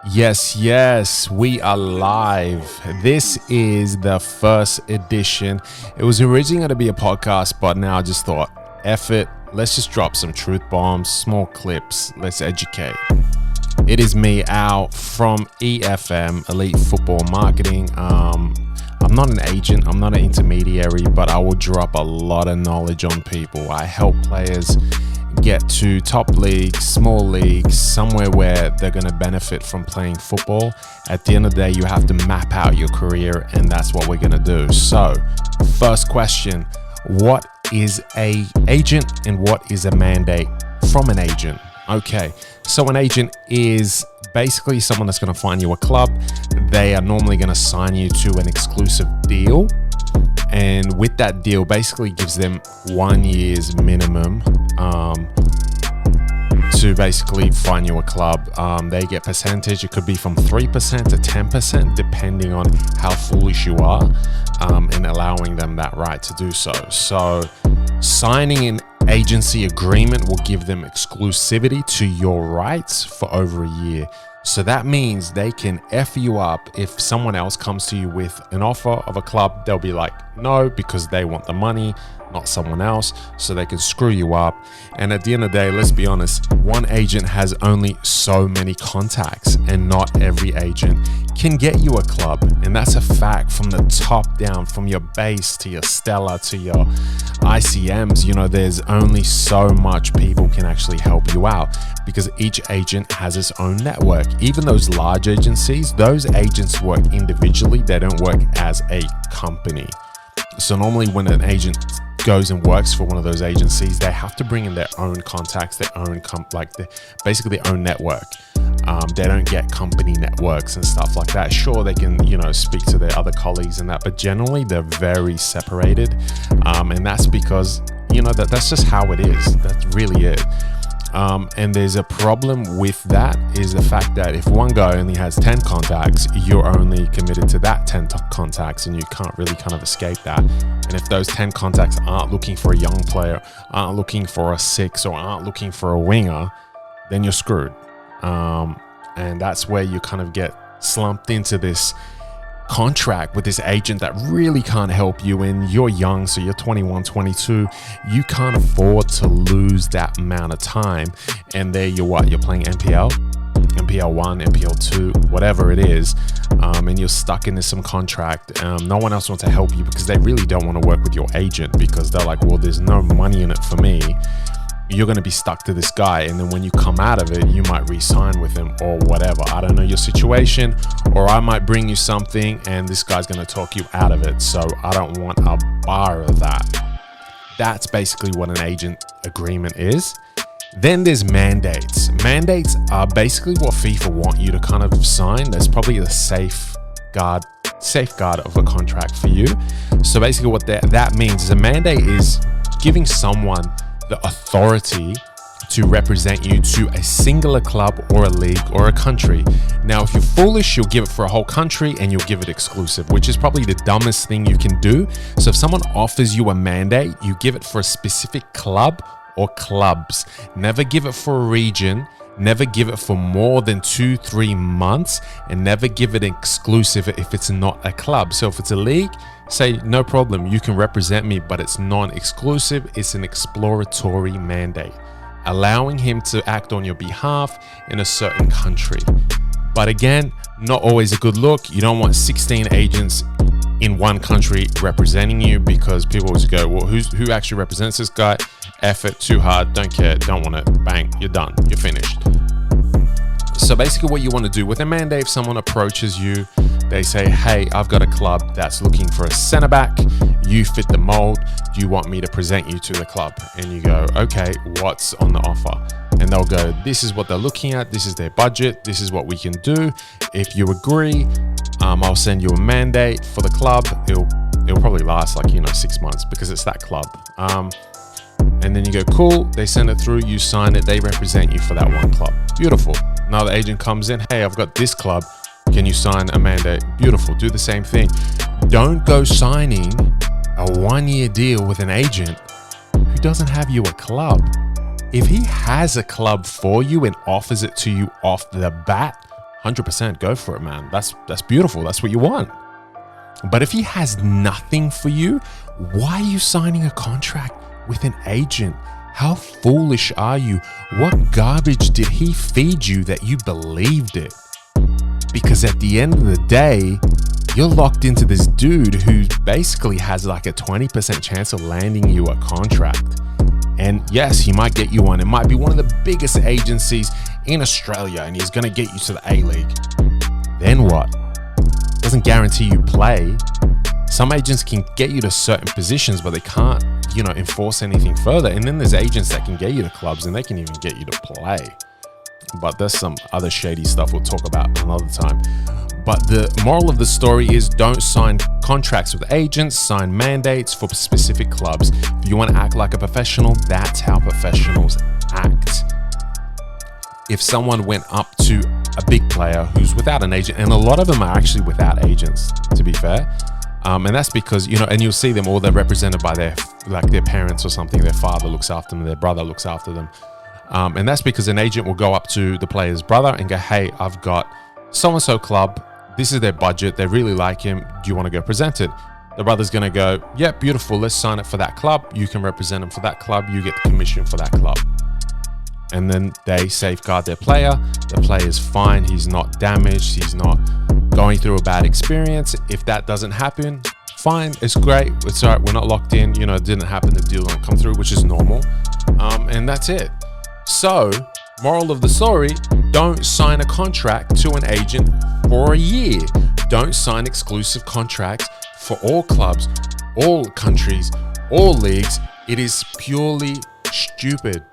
Yes, we are live. This is the first edition. It was originally going to be a podcast, but now I just thought, F it, let's just drop some truth bombs, small clips, let's educate. It is me, Al, from EFM, Elite Football Marketing. I'm not an agent, I'm not an intermediary, but I will drop a lot of knowledge on people. I help players get to top leagues, small leagues, somewhere where they're going to benefit from playing football. At the end of the day, you have to map out your career, and that's what we're going to do. So, first question, what is an agent and what is a mandate from an agent? Okay, so an agent is basically someone that's going to find you a club. They are normally going to sign you to an exclusive deal. And with that deal, basically gives them 1 year's minimum to basically find you a club. They get percentage. It could be from 3% to 10%, depending on how foolish you are, and allowing them that right to do so. So signing an agency agreement will give them exclusivity to your rights for over a year. So that means they can F you up. If someone else comes to you with an offer of a club, they'll be like, no, because they want the money, not someone else. So they can screw you up. And at the end of the day, let's be honest, one agent has only so many contacts, and not every agent can get you a club. And that's a fact from the top down, from your base to your Stella to your ICMs. You know, there's only so much people can actually help you out, because each agent has its own network. Even those large agencies, those agents work individually. They don't work as a company. So normally when an agent goes and works for one of those agencies, they have to bring in their own contacts, their own basically their own network. They don't get company networks and stuff like that. Sure, they can, speak to their other colleagues and that, but generally they're very separated. And that's because, that's just how it is. That's really it. And there's a problem with that, is the fact that if one guy only has 10 contacts, you're only committed to that 10 contacts, and you can't really kind of escape that. And if those 10 contacts aren't looking for a young player, aren't looking for a 6, or aren't looking for a winger, then you're screwed. And that's where you kind of get slumped into this contract with this agent that really can't help you. And you're young, so you're 21, 22. You can't afford to lose that amount of time. And there you're playing NPL, NPL1, NPL2, whatever it is. And you're stuck into some contract. No one else wants to help you because they really don't want to work with your agent, because they're like, well, there's no money in it for me. You're going to be stuck to this guy, and then when you come out of it, you might re-sign with him or whatever. I don't know your situation, or I might bring you something and this guy's going to talk you out of it. So I don't want a bar of that. That's basically what an agent agreement is. Then there's mandates. Mandates are basically what FIFA want you to kind of sign. That's probably the safeguard of a contract for you. So basically what that means is a mandate is giving someone the authority to represent you to a singular club or a league or a country. Now, if you're foolish, you'll give it for a whole country and you'll give it exclusive, which is probably the dumbest thing you can do. So if someone offers you a mandate, you give it for a specific club or clubs. Never give it for a region. Never give it for more than 2-3 months, and never give it exclusive if it's not a club. So if it's a league, say, no problem, you can represent me, but it's non-exclusive. It's an exploratory mandate, allowing him to act on your behalf in a certain country. But again, not always a good look. You don't want 16 agents in one country representing you, because people always go, well, who actually represents this guy? F it, too hard, don't care, don't want it, bang, you're done, you're finished. So basically what you want to do with a mandate, if someone approaches you, they say, hey, I've got a club that's looking for a center back, you fit the mold, do you want me to present you to the club? And you go, okay, what's on the offer? And they'll go, this is what they're looking at, this is their budget, this is what we can do. If you agree, I'll send you a mandate for the club. It'll probably last 6 months, because it's that club. And then you go, cool, they send it through, you sign it, they represent you for that one club. Beautiful. Now the agent comes in, hey, I've got this club, can you sign a mandate? Beautiful, do the same thing. Don't go signing a 1-year deal with an agent who doesn't have you a club. If he has a club for you and offers it to you off the bat, 100% go for it, man. That's beautiful. That's what you want. But if he has nothing for you, why are you signing a contract with an agent? How foolish are you? What garbage did he feed you that you believed it? Because at the end of the day, you're locked into this dude who basically has like a 20% chance of landing you a contract. And yes, he might get you one. It might be one of the biggest agencies in Australia, and he's going to get you to the A-League. Then what? Doesn't guarantee you play. Some agents can get you to certain positions, but they can't, enforce anything further. And then there's agents that can get you to clubs, and they can even get you to play. But there's some other shady stuff we'll talk about another time. But the moral of the story is, don't sign contracts with agents, sign mandates for specific clubs. If you want to act like a professional, that's how professionals act. If someone went up to a big player who's without an agent, and a lot of them are actually without agents, to be fair, and that's because, and you'll see them, or they're represented by their parents or something. Their father looks after them, their brother looks after them. And that's because an agent will go up to the player's brother and go, hey, I've got so-and-so club. This is their budget. They really like him. Do you want to go present it? The brother's going to go, yeah, beautiful. Let's sign it for that club. You can represent him for that club. You get the commission for that club. And then they safeguard their player. The player's fine. He's not damaged. He's not going through a bad experience. If that doesn't happen, fine. It's great. It's all right. We're not locked in. It didn't happen. The deal won't come through, which is normal. And that's it. So, moral of the story, don't sign a contract to an agent for a year. Don't sign exclusive contracts for all clubs, all countries, all leagues. It is purely stupid.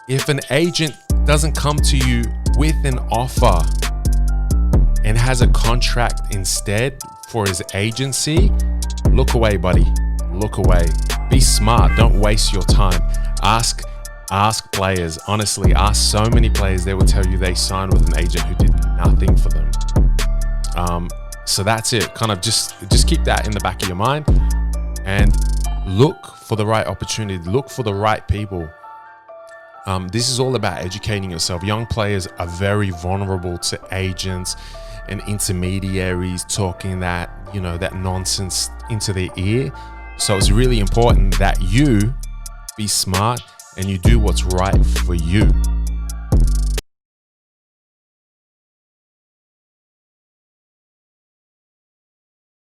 If an agent doesn't come to you with an offer and has a contract instead for his agency, look away, buddy. Look away. Be smart. Don't waste your time. Ask players. Honestly, ask so many players. They will tell you they signed with an agent who did nothing for them. So that's it. Kind of just keep that in the back of your mind and look for the right opportunity. Look for the right people. This is all about educating yourself. Young players are very vulnerable to agents and intermediaries talking that nonsense into their ear. So it's really important that you be smart and you do what's right for you.